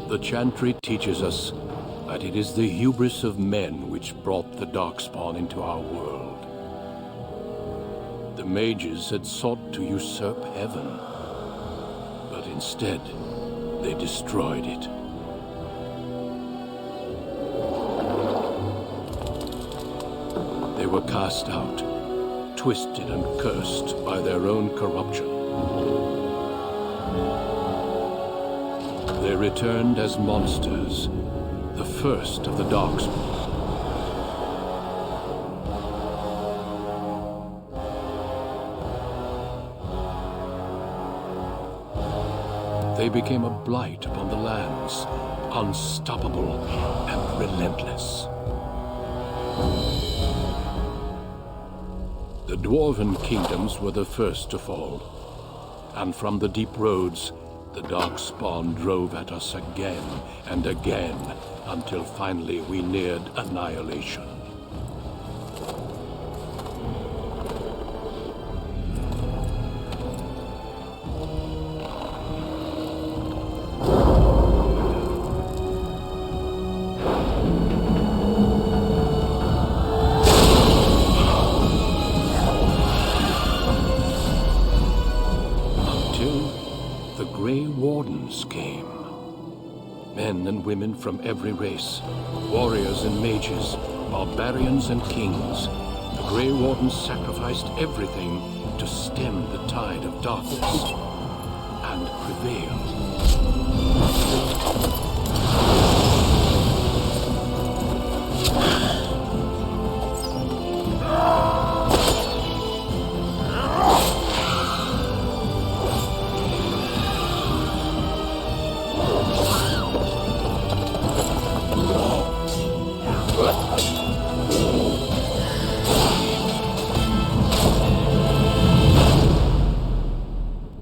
The Chantry teaches us that it is the hubris of men which brought the Darkspawn into our world. The mages had sought to usurp heaven, but instead, they destroyed it. They were cast out, twisted and cursed by their own corruption. They returned as monsters, the first of the Darkspawn. They became a blight upon the lands, unstoppable and relentless. The Dwarven kingdoms were the first to fall, and from the deep roads, the Darkspawn drove at us again and again, until finally we neared annihilation. Came. Men and women from every race, warriors and mages, barbarians and kings. The Grey Wardens sacrificed everything to stem the tide of darkness and prevail.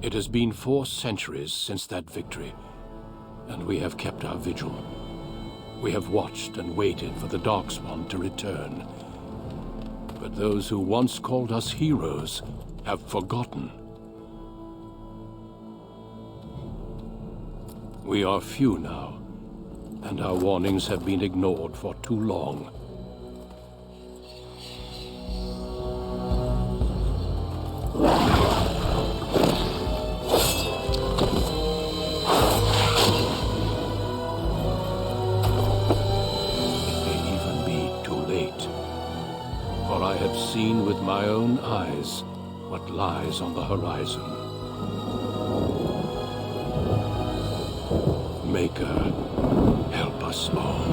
It has been 4 centuries since that victory, and we have kept our vigil. We have watched and waited for the Darkspawn to return. But those who once called us heroes have forgotten. We are few now, and our warnings have been ignored for too long. Seen with my own eyes what lies on the horizon. Maker, help us all.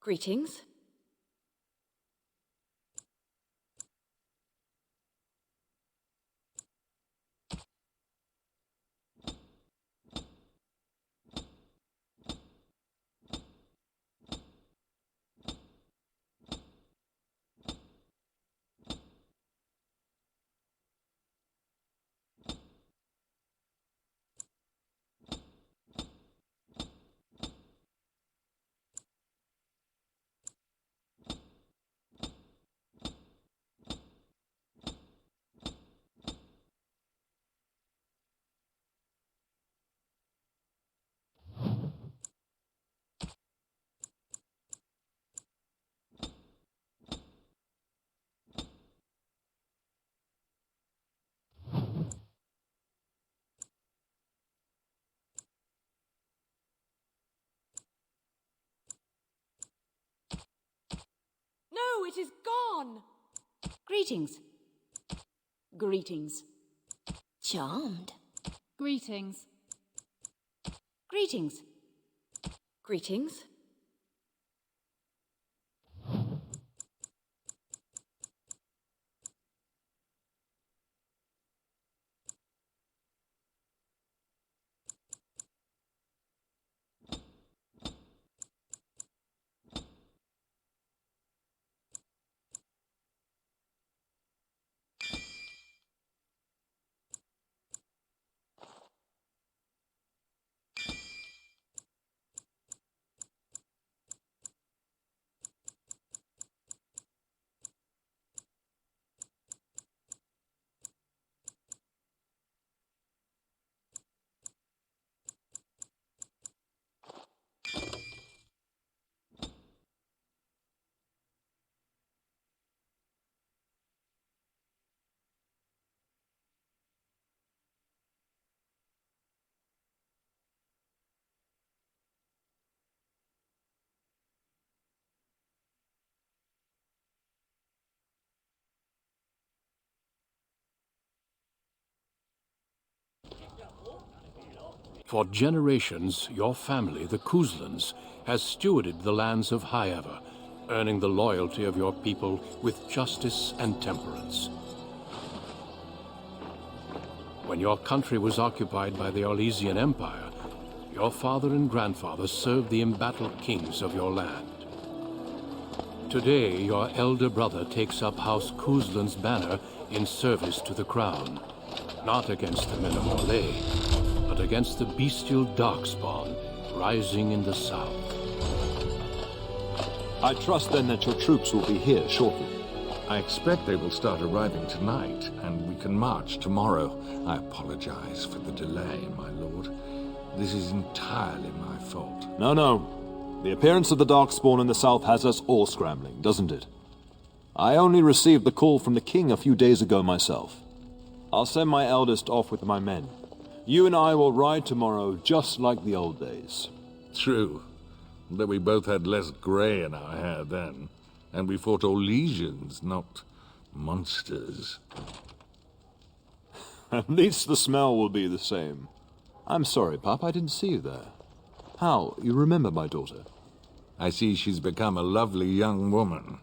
Greetings. No, it is gone! Greetings. Greetings. Charmed. Greetings. Greetings. Greetings. For generations, your family, the Kuzlans, has stewarded the lands of Highever, earning the loyalty of your people with justice and temperance. When your country was occupied by the Orlesian Empire, your father and grandfather served the embattled kings of your land. Today, your elder brother takes up House Kuzlan's banner in service to the crown, not against the men of Orlais, but against the bestial Darkspawn rising in the south. I trust then that your troops will be here shortly. I expect they will start arriving tonight, and we can march tomorrow. I apologize for the delay, my lord. This is entirely my fault. No. The appearance of the Darkspawn in the south has us all scrambling, doesn't it? I only received the call from the king a few days ago myself. I'll send my eldest off with my men. You and I will ride tomorrow just like the old days. True. But we both had less grey in our hair then. And we fought Orlesians, not monsters. At least the smell will be the same. I'm sorry, Pup, I didn't see you there. How, you remember my daughter? I see she's become a lovely young woman.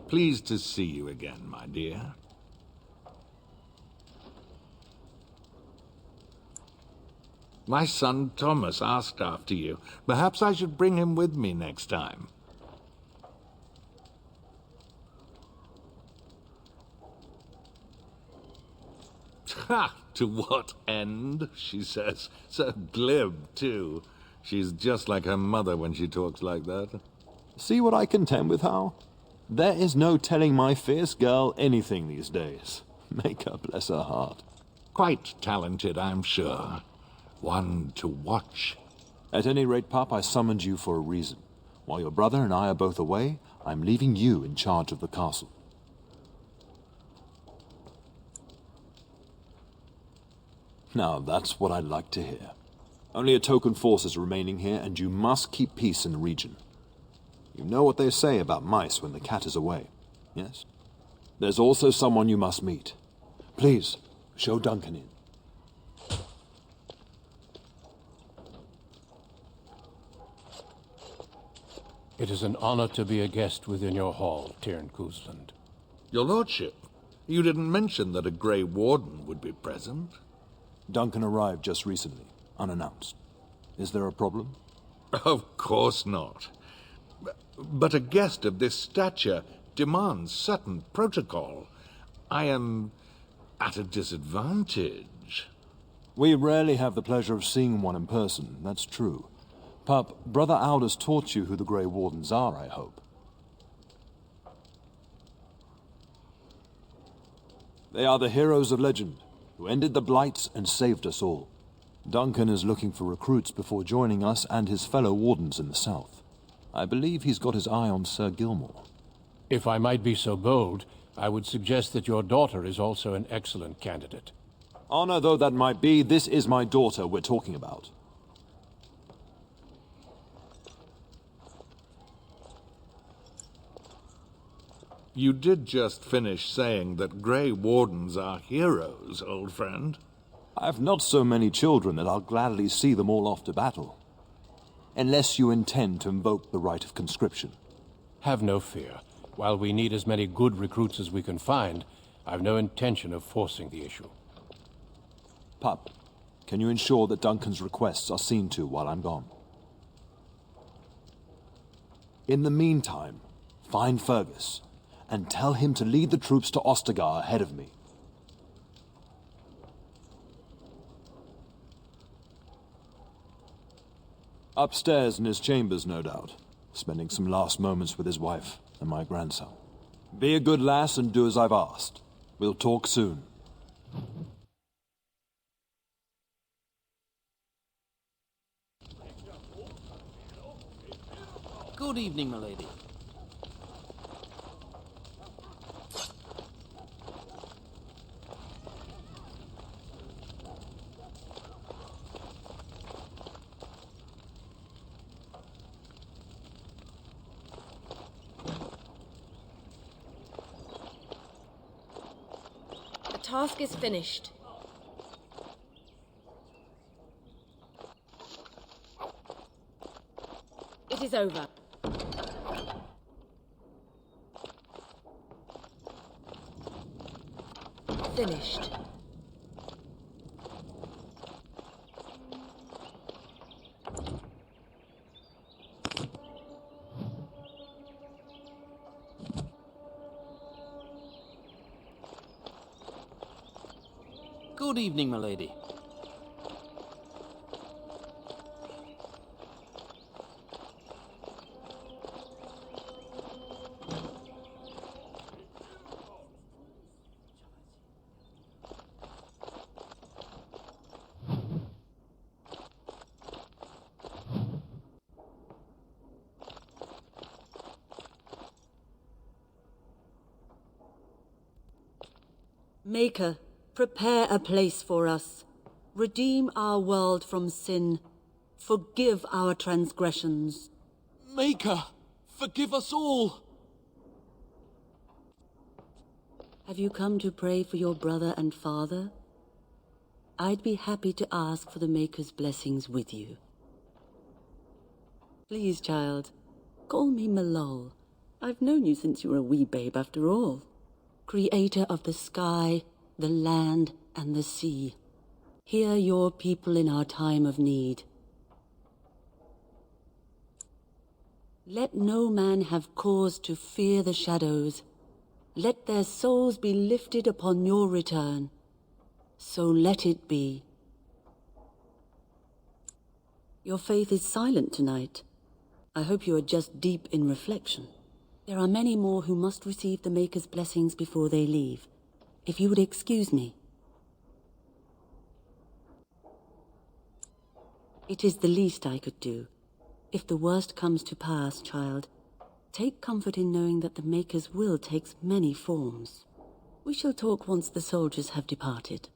Pleased to see you again, my dear. My son Thomas asked after you. Perhaps I should bring him with me next time. Ha! To what end? She says. So glib, too. She's just like her mother when she talks like that. See what I contend with, Hal? There is no telling my fierce girl anything these days. Make her bless her heart. Quite talented, I'm sure. One to watch. At any rate, Pup, I summoned you for a reason. While your brother and I are both away, I'm leaving you in charge of the castle. Now, that's what I'd like to hear. Only a token force is remaining here, and you must keep peace in the region. You know what they say about mice when the cat is away, yes? There's also someone you must meet. Please, show Duncan in. It is an honor to be a guest within your hall, Tyrn Kuzland. Your lordship, you didn't mention that a Grey Warden would be present. Duncan arrived just recently, unannounced. Is there a problem? Of course not. But a guest of this stature demands certain protocol. I am at a disadvantage. We rarely have the pleasure of seeing one in person, that's true. Pup, Brother Aldous taught you who the Grey Wardens are, I hope. They are the heroes of legend, who ended the Blights and saved us all. Duncan is looking for recruits before joining us and his fellow Wardens in the south. I believe he's got his eye on Sir Gilmore. If I might be so bold, I would suggest that your daughter is also an excellent candidate. Honor though that might be, this is my daughter we're talking about. You did just finish saying that Grey Wardens are heroes, old friend. I have not so many children that I'll gladly see them all off to battle. Unless you intend to invoke the right of conscription. Have no fear. While we need as many good recruits as we can find, I've no intention of forcing the issue. Pup, can you ensure that Duncan's requests are seen to while I'm gone? In the meantime, find Fergus, and tell him to lead the troops to Ostagar ahead of me. Upstairs in his chambers, no doubt, spending some last moments with his wife and my grandson. Be a good lass and do as I've asked. We'll talk soon. Good evening, milady. The task is finished. It is over. Finished. Good evening, milady. Maker, prepare a place for us. Redeem our world from sin. Forgive our transgressions. Maker, forgive us all! Have you come to pray for your brother and father? I'd be happy to ask for the Maker's blessings with you. Please, child, call me Malol. I've known you since you were a wee babe after all. Creator of the sky, the land, and the sea. Hear your people in our time of need. Let no man have cause to fear the shadows. Let their souls be lifted upon your return. So let it be. Your faith is silent tonight. I hope you are just deep in reflection. There are many more who must receive the Maker's blessings before they leave. If you would excuse me. It is the least I could do. If the worst comes to pass, child, take comfort in knowing that the Maker's will takes many forms. We shall talk once the soldiers have departed.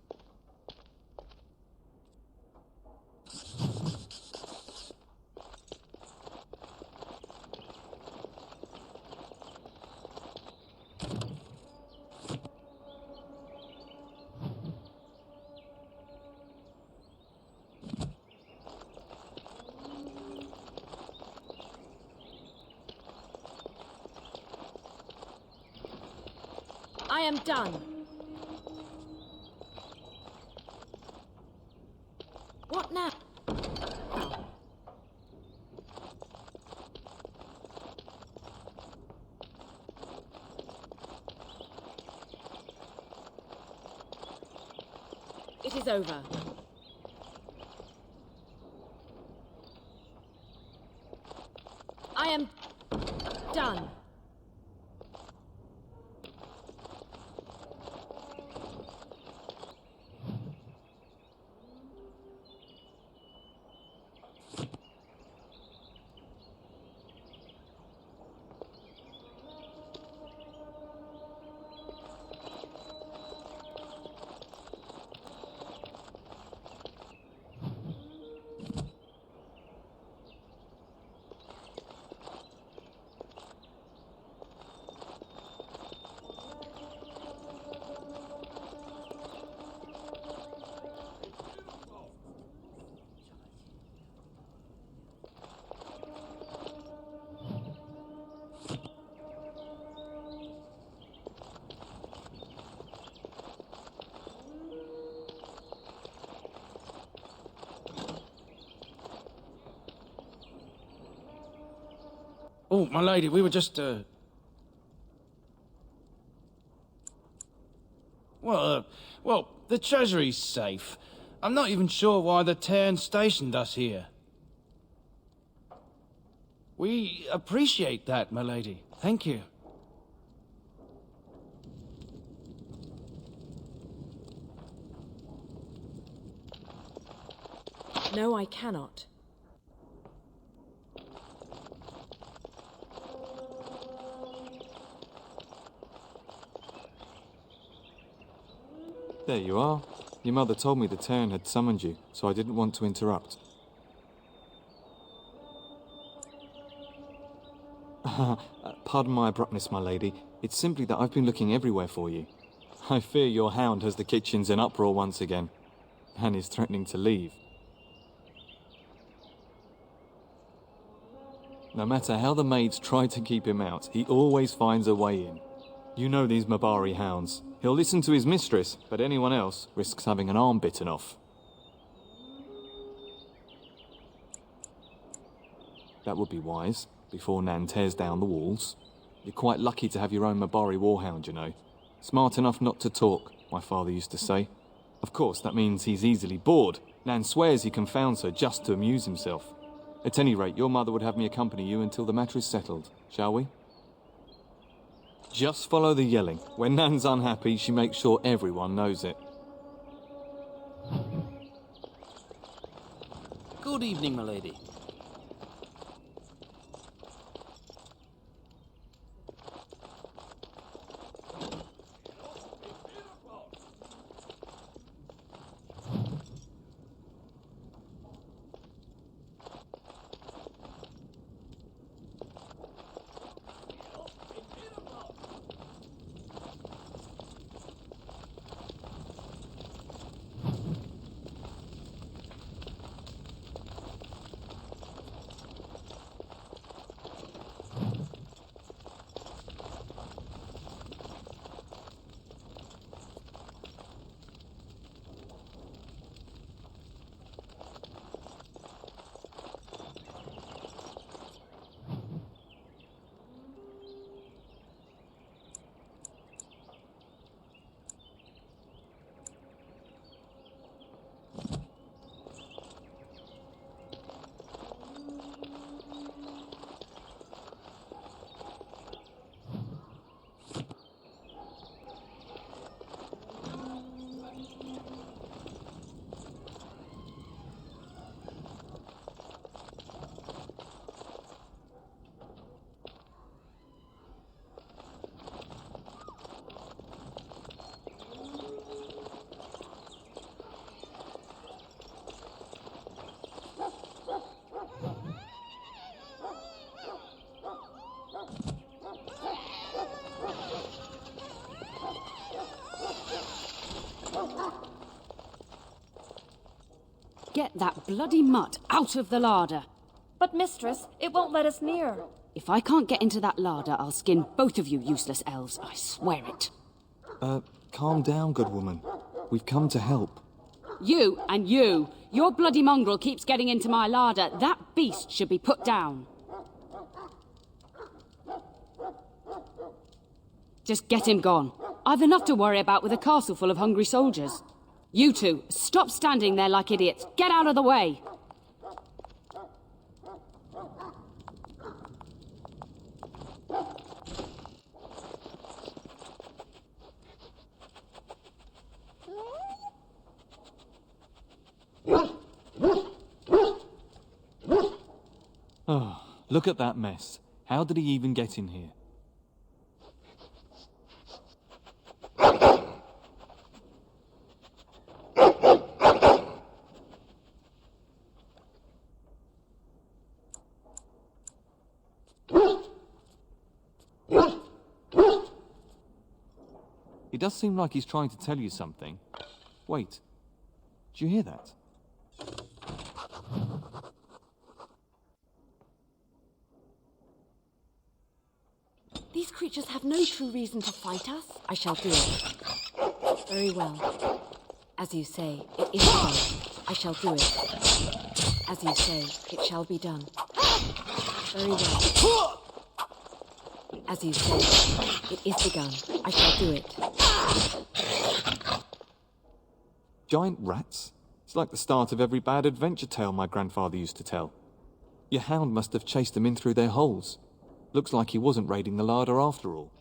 I am done. What now? It is over. I am done. Oh, my lady, we were just, Well, the treasury's safe. I'm not even sure why the Cairn stationed us here. We appreciate that, my lady. Thank you. No, I cannot. There you are. Your mother told me the Cairn had summoned you, so I didn't want to interrupt. Pardon my abruptness, my lady. It's simply that I've been looking everywhere for you. I fear your hound has the kitchens in uproar once again, and is threatening to leave. No matter how the maids try to keep him out, he always finds a way in. You know these Mabari hounds. He'll listen to his mistress, but anyone else risks having an arm bitten off. That would be wise, before Nan tears down the walls. You're quite lucky to have your own Mabari warhound, you know. Smart enough not to talk, my father used to say. Of course, that means he's easily bored. Nan swears he confounds her just to amuse himself. At any rate, your mother would have me accompany you until the matter is settled, shall we? Just follow the yelling. When Nan's unhappy, she makes sure everyone knows it. Good evening, my lady. Get that bloody mutt out of the larder. But mistress, it won't let us near. If I can't get into that larder, I'll skin both of you useless elves, I swear it. Calm down, good woman. We've come to help. You and you. Your bloody mongrel keeps getting into my larder. That beast should be put down. Just get him gone. I've enough to worry about with a castle full of hungry soldiers. You two, stop standing there like idiots. Get out of the way. Oh, look at that mess. How did he even get in here? It does seem like he's trying to tell you something. Wait, did you hear that? These creatures have no true reason to fight us. I shall do it. Very well. As you say, it is done. I shall do it. As you say, it shall be done. Very well. As you say, it is begun. I shall do it. Giant rats? It's like the start of every bad adventure tale my grandfather used to tell. Your hound must have chased them in through their holes. Looks like he wasn't raiding the larder after all.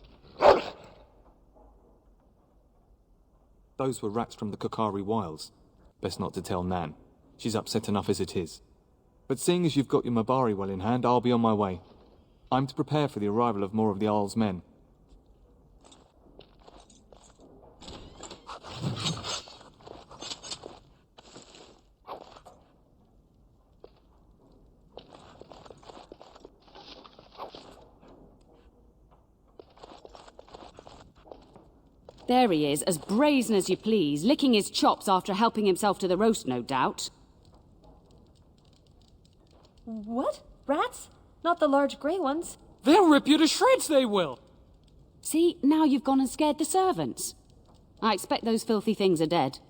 Those were rats from the Kokari Wilds. Best not to tell Nan. She's upset enough as it is. But seeing as you've got your Mabari well in hand, I'll be on my way. I'm to prepare for the arrival of more of the Jarl's men. There he is, as brazen as you please, licking his chops after helping himself to the roast, no doubt. What? Rats? Not the large grey ones. They'll rip you to shreds, they will! See, now you've gone and scared the servants. I expect those filthy things are dead.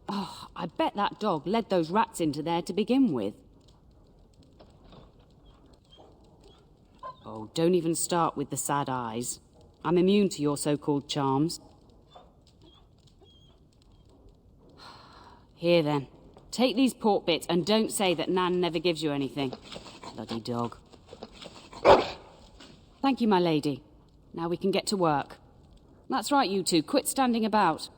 Oh, I bet that dog led those rats into there to begin with. Oh, don't even start with the sad eyes. I'm immune to your so-called charms. Here then, take these pork bits and don't say that Nan never gives you anything. Bloody dog. Thank you, my lady. Now we can get to work. That's right, you two. Quit standing about.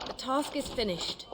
The task is finished.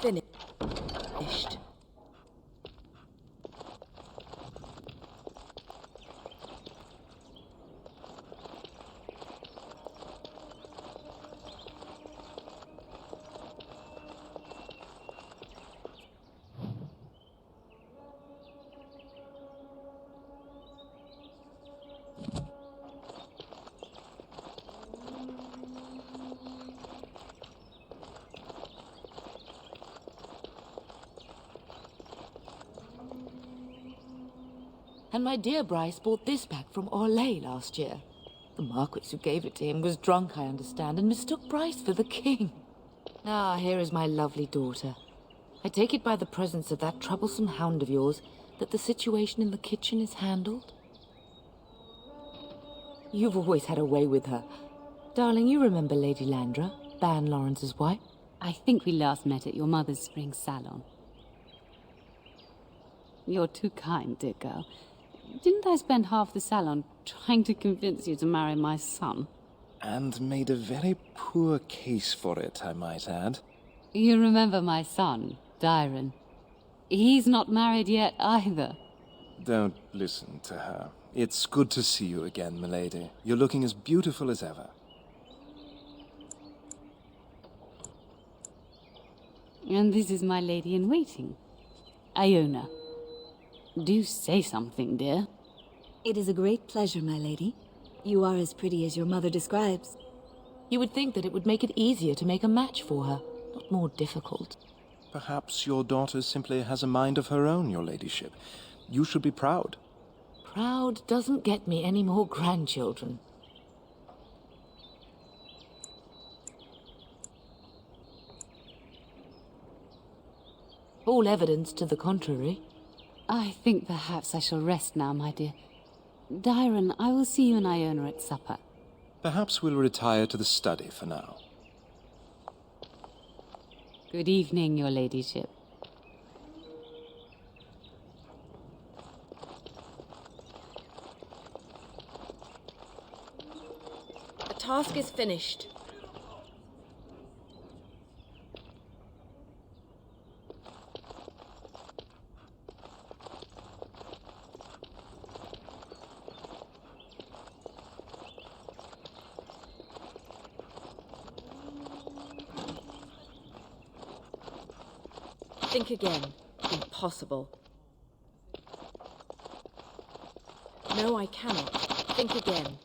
Finished. And my dear Bryce bought this back from Orlais last year. The Marquis who gave it to him was drunk, I understand, and mistook Bryce for the king. Ah, here is my lovely daughter. I take it by the presence of that troublesome hound of yours that the situation in the kitchen is handled? You've always had a way with her. Darling, you remember Lady Landra, Ban Lawrence's wife? I think we last met at your mother's spring salon. You're too kind, dear girl. Didn't I spend half the salon trying to convince you to marry my son? And made a very poor case for it, I might add. You remember my son, Dyron. He's not married yet either. Don't listen to her. It's good to see you again, milady. You're looking as beautiful as ever. And this is my lady-in-waiting, Iona. Do say something, dear. It is a great pleasure, my lady. You are as pretty as your mother describes. You would think that it would make it easier to make a match for her, not more difficult. Perhaps your daughter simply has a mind of her own, your ladyship. You should be proud. Proud doesn't get me any more grandchildren. All evidence to the contrary. I think perhaps I shall rest now, my dear. Dyron, I will see you and Iona at supper. Perhaps we'll retire to the study for now. Good evening, your ladyship. The task is finished. Think again. Impossible. No, I cannot. Think again.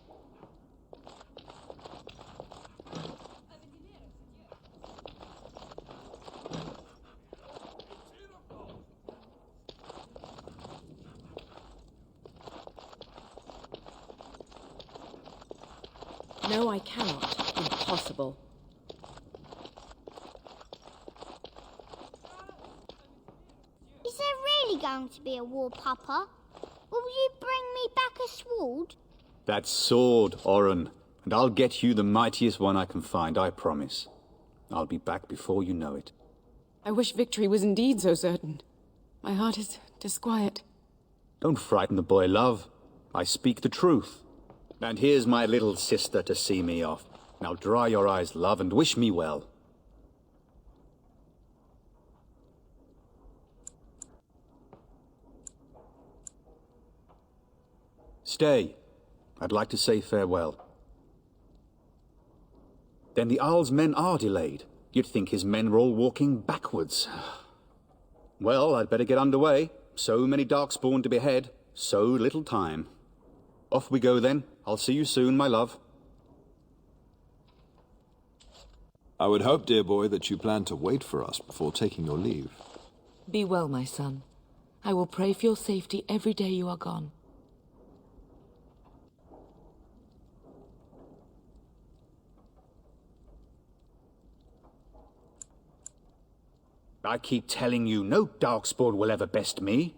No, I cannot. Impossible. Is there really going to be a war, Papa? Will you bring me back a sword? That sword, Oren, and I'll get you the mightiest one I can find, I promise. I'll be back before you know it. I wish victory was indeed so certain. My heart is disquiet. Don't frighten the boy, love. I speak the truth. And here's my little sister to see me off. Now dry your eyes, love, and wish me well. Stay. I'd like to say farewell. Then the Arl's men are delayed. You'd think his men were all walking backwards. Well, I'd better get underway. So many Darkspawn to behead, so little time. Off we go then. I'll see you soon, my love. I would hope, dear boy, that you plan to wait for us before taking your leave. Be well, my son. I will pray for your safety every day you are gone. I keep telling you, no Darkspawn will ever best me.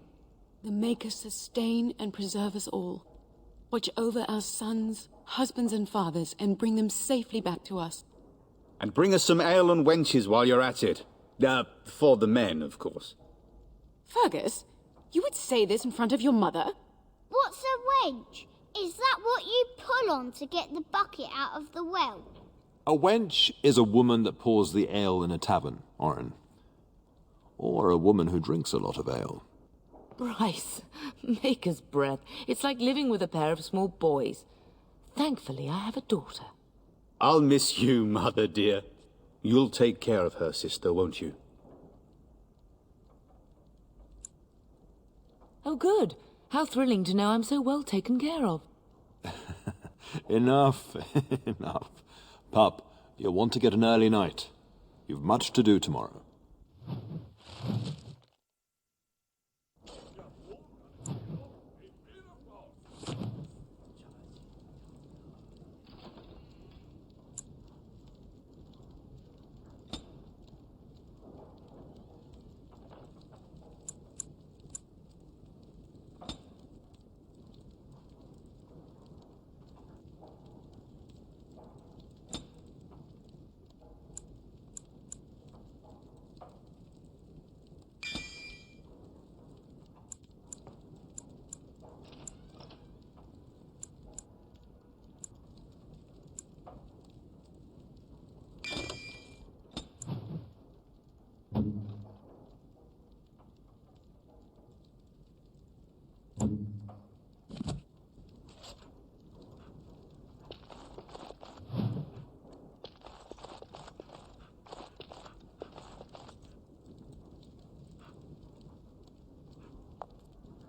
The Maker sustain and preserve us all. Watch over our sons, husbands and fathers, and bring them safely back to us. And bring us some ale and wenches while you're at it. For the men, of course. Fergus, you would say this in front of your mother? What's a wench? Is that what you pull on to get the bucket out of the well? A wench is a woman that pours the ale in a tavern, Oren. Or a woman who drinks a lot of ale. Bryce, maker's breath. It's like living with a pair of small boys. Thankfully, I have a daughter. I'll miss you, mother dear. You'll take care of her, sister, won't you? Oh, good. How thrilling to know I'm so well taken care of. Enough, enough. Pup, you'll want to get an early night. You've much to do tomorrow.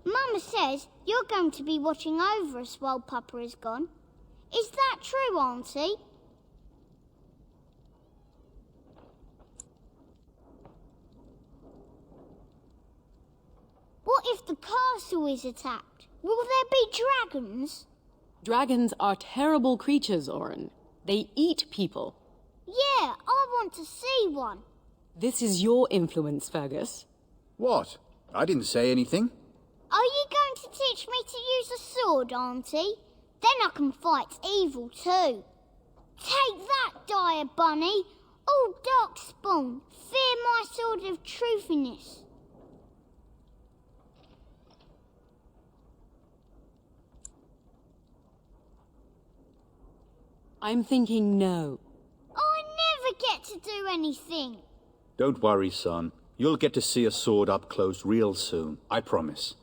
Mama says you're going to be watching over us while Papa is gone. Is that true, Auntie? What What if the castle is attacked? Will there be dragons? Dragons are terrible creatures, Orin. They eat people. Yeah, I want to see one. This is your influence, Fergus. What? I didn't say anything. Are you going to teach me to use a sword, Auntie? Then I can fight evil too. Take that, Dire Bunny. Oh, Darkspawn, fear my sword of truthiness. I'm thinking no. I never get to do anything. Don't worry, son. You'll get to see a sword up close real soon, I promise.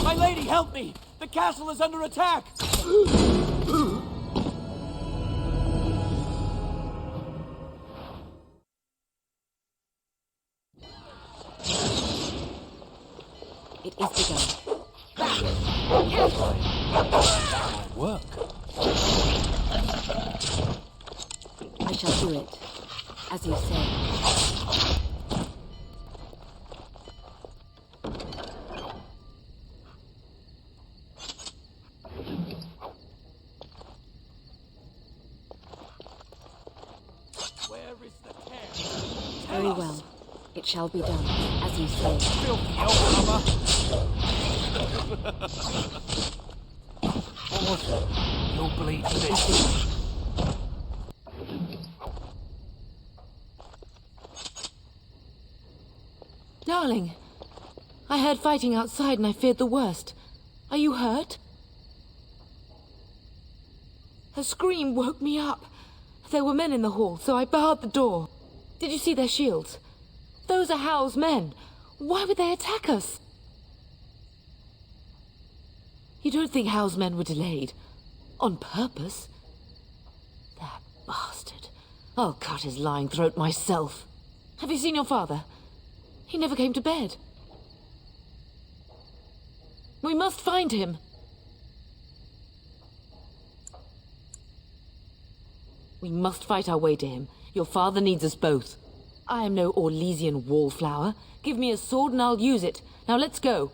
My lady, help me! The castle is under attack! It is begun. That might work. I shall do it, as you say. Very well. It shall be done, as you say. Filthy elf You'll bleed for this. Darling, I heard fighting outside and I feared the worst. Are you hurt? A scream woke me up. There were men in the hall, so I barred the door. Did you see their shields? Those are Hal's men. Why would they attack us? You don't think Hal's men were delayed? On purpose? That bastard. I'll cut his lying throat myself. Have you seen your father? He never came to bed. We must find him. We must fight our way to him. Your father needs us both. I am no Orlesian wallflower. Give me a sword and I'll use it. Now let's go.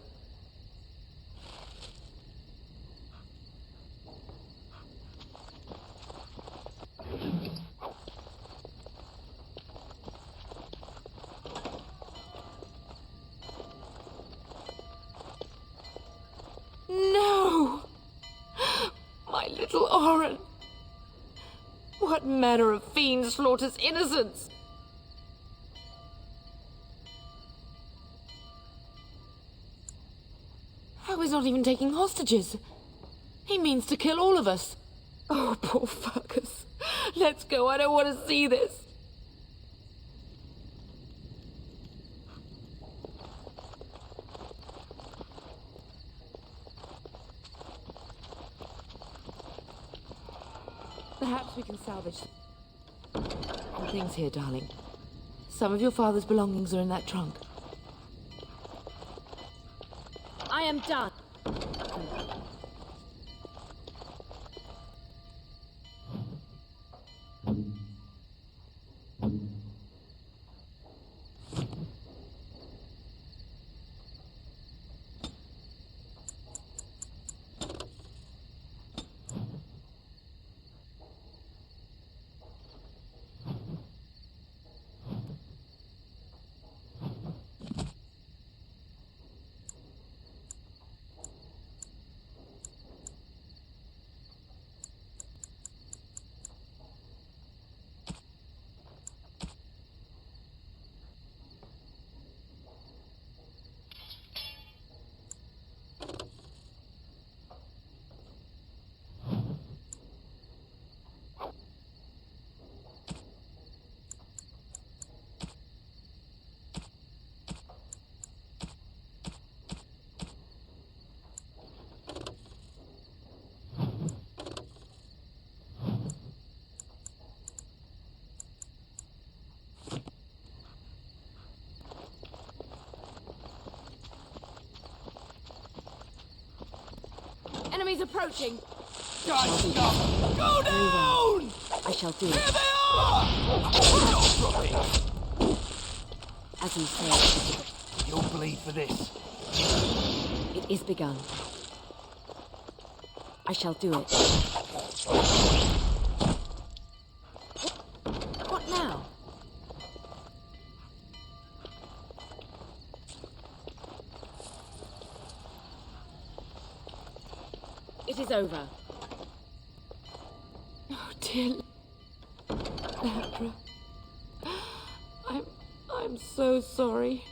No! My little Orin! What manner of fiend slaughters innocents? How is not even taking hostages? He means to kill all of us. Oh, poor Fergus. Let's go. I don't want to see this. Perhaps we can salvage some things here, darling. Some of your father's belongings are in that trunk. I am done. is approaching. Guys, go down! I shall do it. Here they are! As you say, You'll bleed for this. it is begun. I shall do it. What now? It is over. Oh, dear Ladra. I'm so sorry.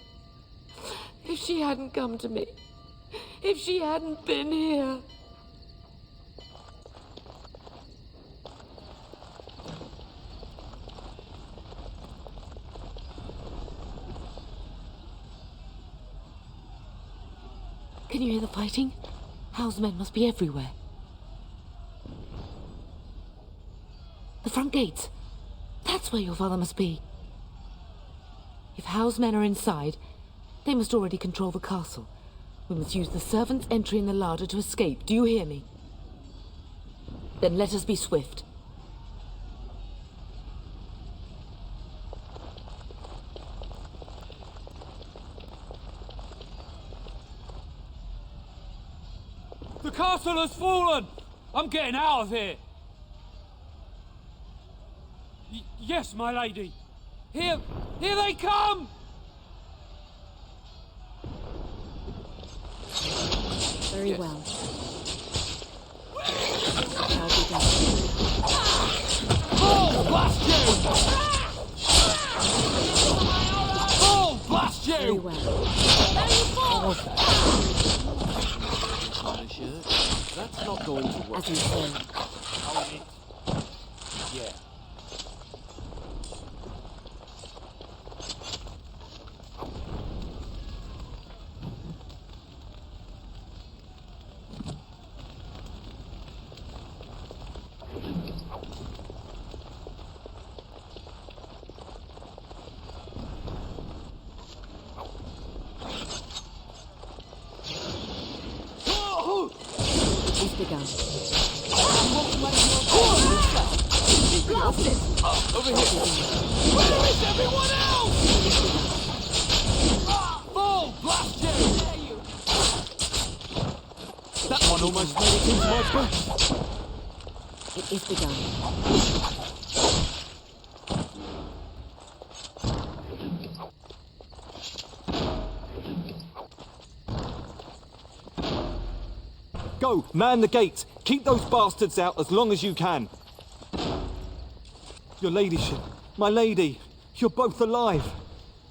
If she hadn't come to me, if she hadn't been here. Can you hear the fighting? Hal's men must be everywhere. The front gates. That's where your father must be. If Hal's men are inside, they must already control the castle. We must use the servants' entry in the larder to escape. Do you hear me? Then let us be swift. The castle has fallen! I'm getting out of here! Yes, my lady! Here they come! Very well. Shall be done. Oh, blast you! Oh, blast you! Very well. That's not going to work. As you say. Yeah. It's begun. Blast it! Over here! Where is everyone else? Oh, blast you! That one almost made it into my boots. It is begun. Go, man the gates. Keep those bastards out as long as you can. Your ladyship, my lady, you're both alive.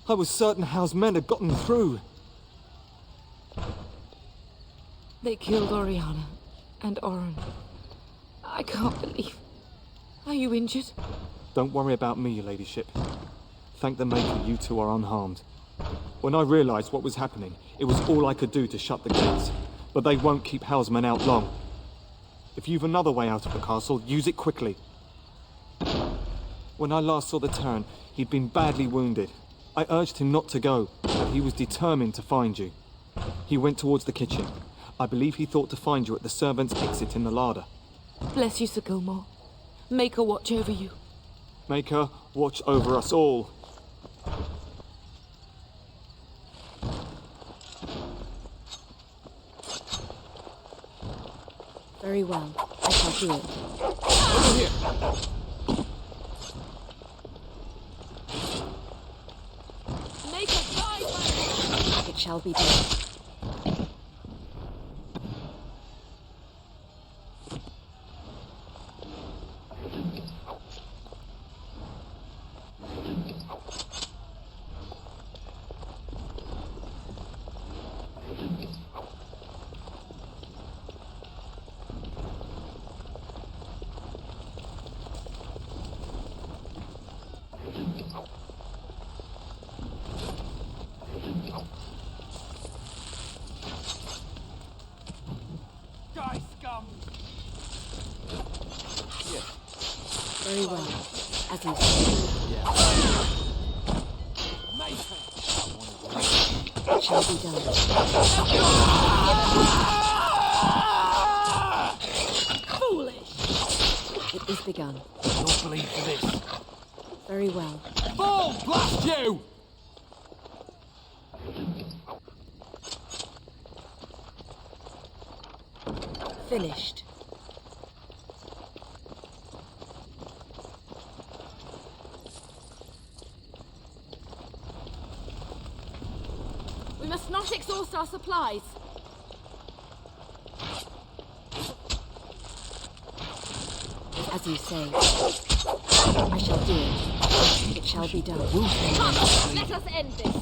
I was certain Hal's men had gotten through. They killed Oriana and Oren. I can't believe. Are you injured? Don't worry about me, your ladyship. Thank the Maker you two are unharmed. When I realized what was happening, it was all I could do to shut the gates. But they won't keep Hal's men out long. If you've another way out of the castle, use it quickly. When I last saw the Terran, he'd been badly wounded. I urged him not to go, but he was determined to find you. He went towards the kitchen. I believe he thought to find you at the servants' exit in the larder. Bless you, Sir Gilmore. Make her watch over you. Make her watch over us all. Very well. I shall do it. Over here! Make her die! It shall be done. Die, scum! Very well. As you say. It shall be done. It is begun. I don't believe for this. Very well. Fall! Blast you! Finished. We must not exhaust our supplies. As you say. I shall do it. It shall be done. Come, let us end this.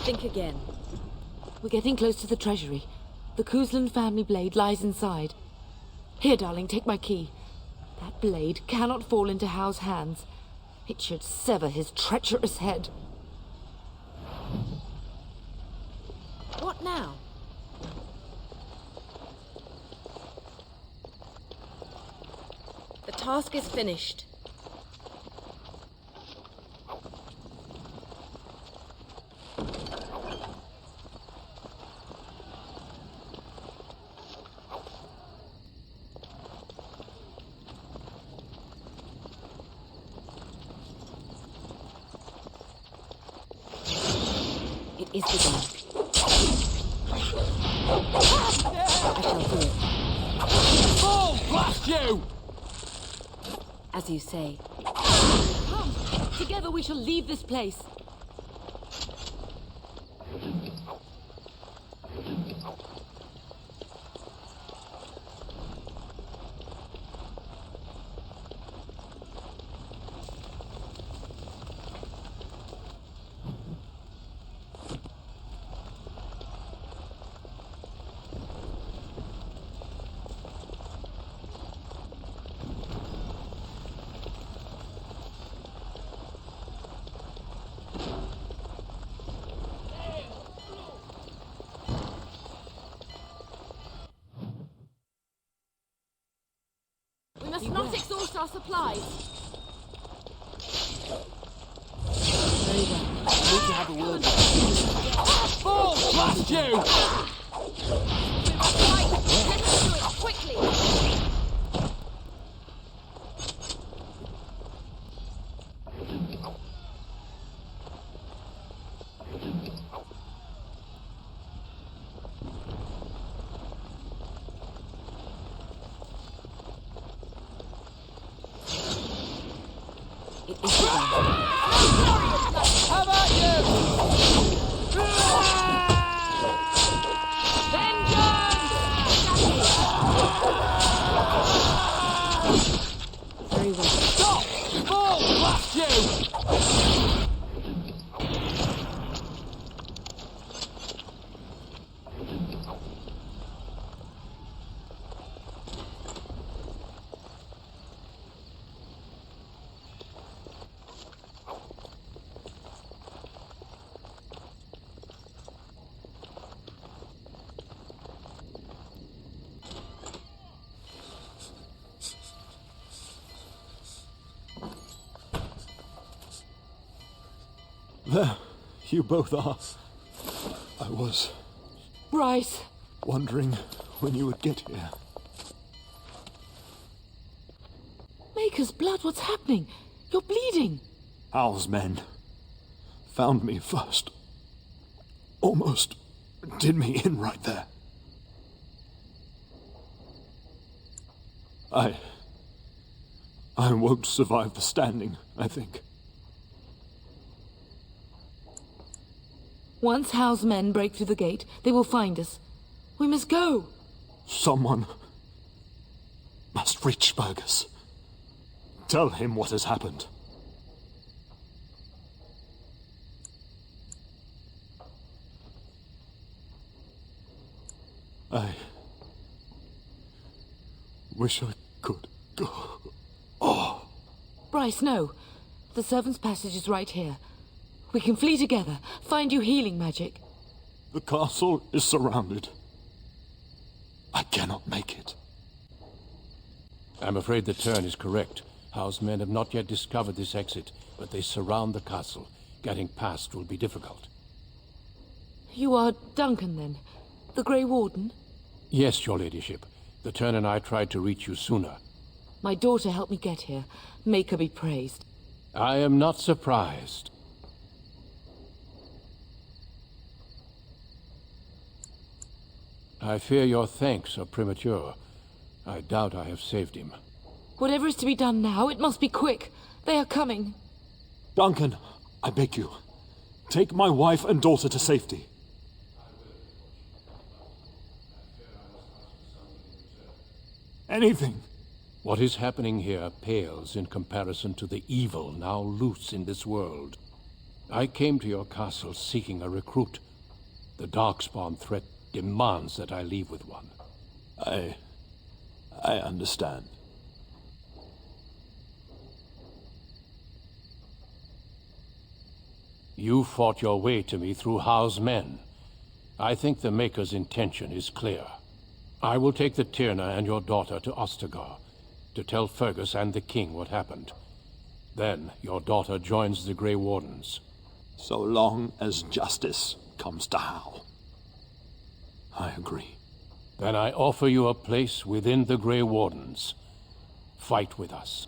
Think again. We're getting close to the treasury. The Cousland family blade lies inside. Here, darling, take my key. That blade cannot fall into Howe's hands. It should sever his treacherous head. What now? The task is finished. It is begun. I shall do it. Fall! Blast you! As you say. Come, together we shall leave this place. We must not exhaust our supplies. Very well. I need to have a word. Fall! Blast you! Right, let us do it quickly. It is begun. How about you? Very well. Stop! Fall! Blast you! There, you both are. I was Bryce. wondering when you would get here. Maker's blood, what's happening? You're bleeding. Hal's men found me first. Almost did me in right there. I won't survive the standing, I think. Once Howe's men break through the gate, they will find us. We must go. Someone must reach Burgess. Tell him what has happened. I wish I could go. Oh. Bryce, no. The servants' passage is right here. We can flee together, find you healing magic. The castle is surrounded. I cannot make it. I'm afraid the Tern is correct. Howe's men have not yet discovered this exit, but they surround the castle. Getting past will be difficult. You are Duncan, then? The Grey Warden? Yes, your ladyship. The Tern and I tried to reach you sooner. My daughter helped me get here. Make her be praised. I am not surprised. I fear your thanks are premature. I doubt I have saved him. Whatever is to be done now, it must be quick. They are coming. Duncan, I beg you, take my wife and daughter to safety. Anything. What is happening here pales in comparison to the evil now loose in this world. I came to your castle seeking a recruit. The Darkspawn threat demands that I leave with one. I understand. You fought your way to me through Howe's men. I think the Maker's intention is clear. I will take the Tyrna and your daughter to Ostagar, to tell Fergus and the King what happened. Then your daughter joins the Grey Wardens. So long as justice comes to Howe. I agree. Then I offer you a place within the Grey Wardens. Fight with us.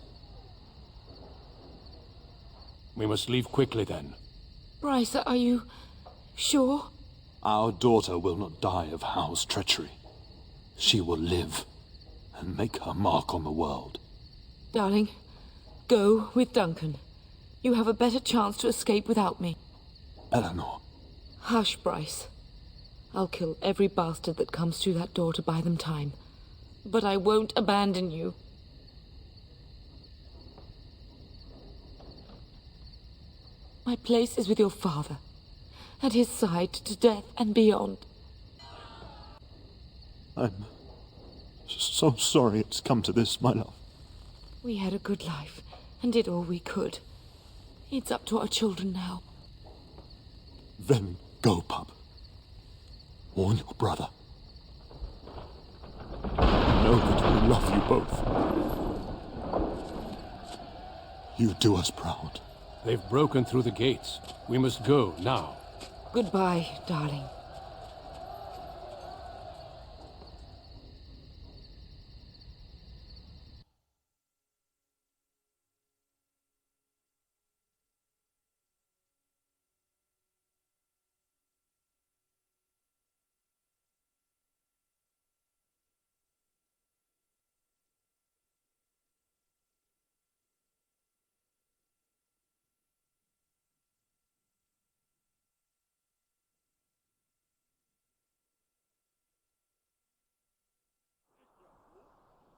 We must leave quickly then. Bryce, are you sure? Our daughter will not die of Howe's treachery. She will live and make her mark on the world. Darling, go with Duncan. You have a better chance to escape without me. Eleanor. Hush, Bryce. I'll kill every bastard that comes through that door to buy them time. But I won't abandon you. My place is with your father, at his side to death and beyond. I'm so sorry it's come to this, my love. We had a good life, and did all we could. It's up to our children now. Then go, pup. Warn your brother. Know that we love you both. You do us proud. They've broken through the gates. We must go now. Goodbye, darling.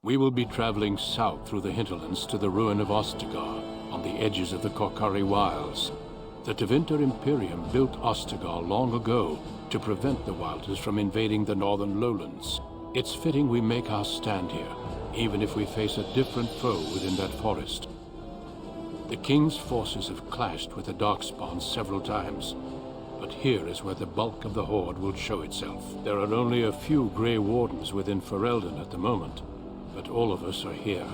We will be traveling south through the hinterlands to the ruin of Ostagar, on the edges of the Korcari Wilds. The Tevinter Imperium built Ostagar long ago to prevent the Wilders from invading the northern lowlands. It's fitting we make our stand here, even if we face a different foe within that forest. The King's forces have clashed with the Darkspawn several times, but here is where the bulk of the Horde will show itself. There are only a few Grey Wardens within Ferelden at the moment, but all of us are here.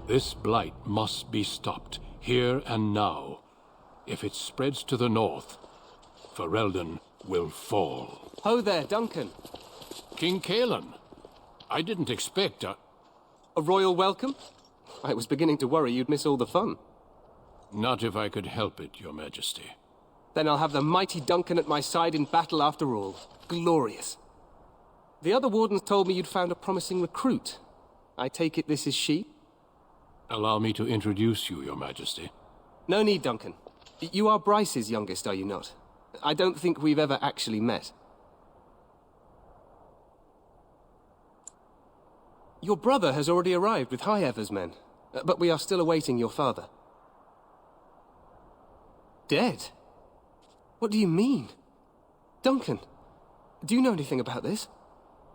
This blight must be stopped, here and now. If it spreads to the north, Ferelden will fall. Ho there, Duncan. King Cailan. I didn't expect a royal welcome? I was beginning to worry you'd miss all the fun. Not if I could help it, Your Majesty. Then I'll have the mighty Duncan at my side in battle after all. Glorious. The other wardens told me you'd found a promising recruit. I take it this is she? Allow me to introduce you, Your Majesty. No need, Duncan. You are Bryce's youngest, are you not? I don't think we've ever actually met. Your brother has already arrived with High Ever's men, but we are still awaiting your father. Dead? What do you mean? Duncan, do you know anything about this?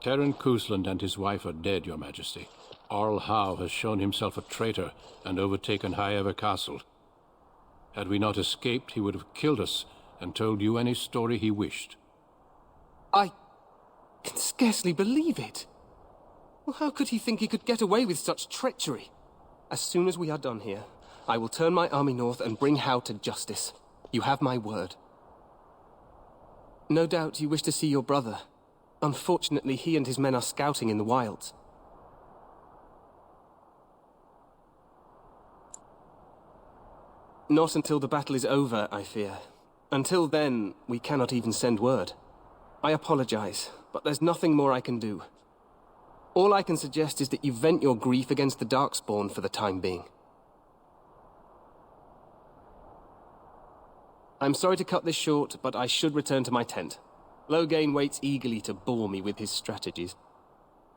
Terran Cousland and his wife are dead, Your Majesty. Arl Howe has shown himself a traitor and overtaken High Ever Castle. Had we not escaped, he would have killed us and told you any story he wished. I can scarcely believe it. Well, how could he think he could get away with such treachery? As soon as we are done here, I will turn my army north and bring Hao to justice. You have my word. No doubt you wish to see your brother. Unfortunately, he and his men are scouting in the wilds. Not until the battle is over, I fear. Until then, we cannot even send word. I apologize, but there's nothing more I can do. All I can suggest is that you vent your grief against the Darkspawn for the time being. I'm sorry to cut this short, but I should return to my tent. Loghain waits eagerly to bore me with his strategies.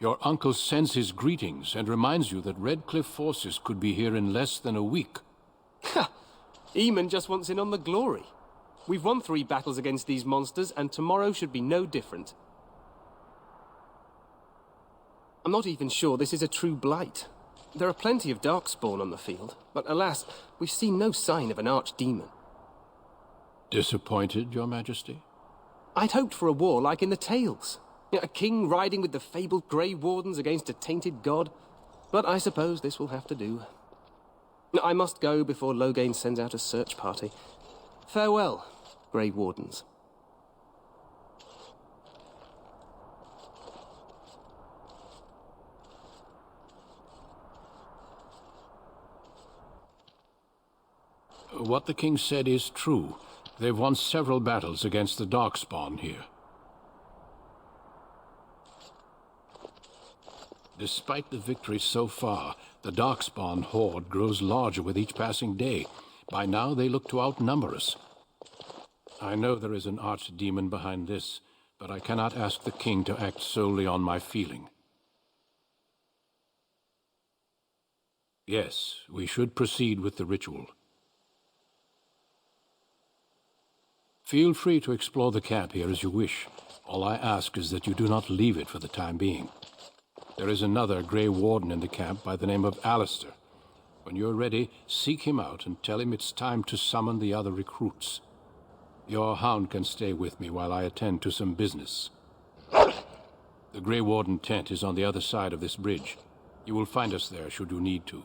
Your uncle sends his greetings and reminds you that Redcliffe forces could be here in less than a week. Ha! Eamon just wants in on the glory. We've won 3 battles against these monsters, and tomorrow should be no different. I'm not even sure this is a true blight. There are plenty of Darkspawn on the field, but alas, we've seen no sign of an archdemon. Disappointed, Your Majesty? I'd hoped for a war like in the tales. A king riding with the fabled Grey Wardens against a tainted god. But I suppose this will have to do. I must go before Loghain sends out a search party. Farewell, Grey Wardens. What the king said is true. They've won several battles against the Darkspawn here. Despite the victories so far, the Darkspawn horde grows larger with each passing day. By now, they look to outnumber us. I know there is an archdemon behind this, but I cannot ask the king to act solely on my feeling. Yes, we should proceed with the ritual. Feel free to explore the camp here as you wish. All I ask is that you do not leave it for the time being. There is another Grey Warden in the camp by the name of Alistair. When you're ready, seek him out and tell him it's time to summon the other recruits. Your hound can stay with me while I attend to some business. The Grey Warden tent is on the other side of this bridge. You will find us there should you need to.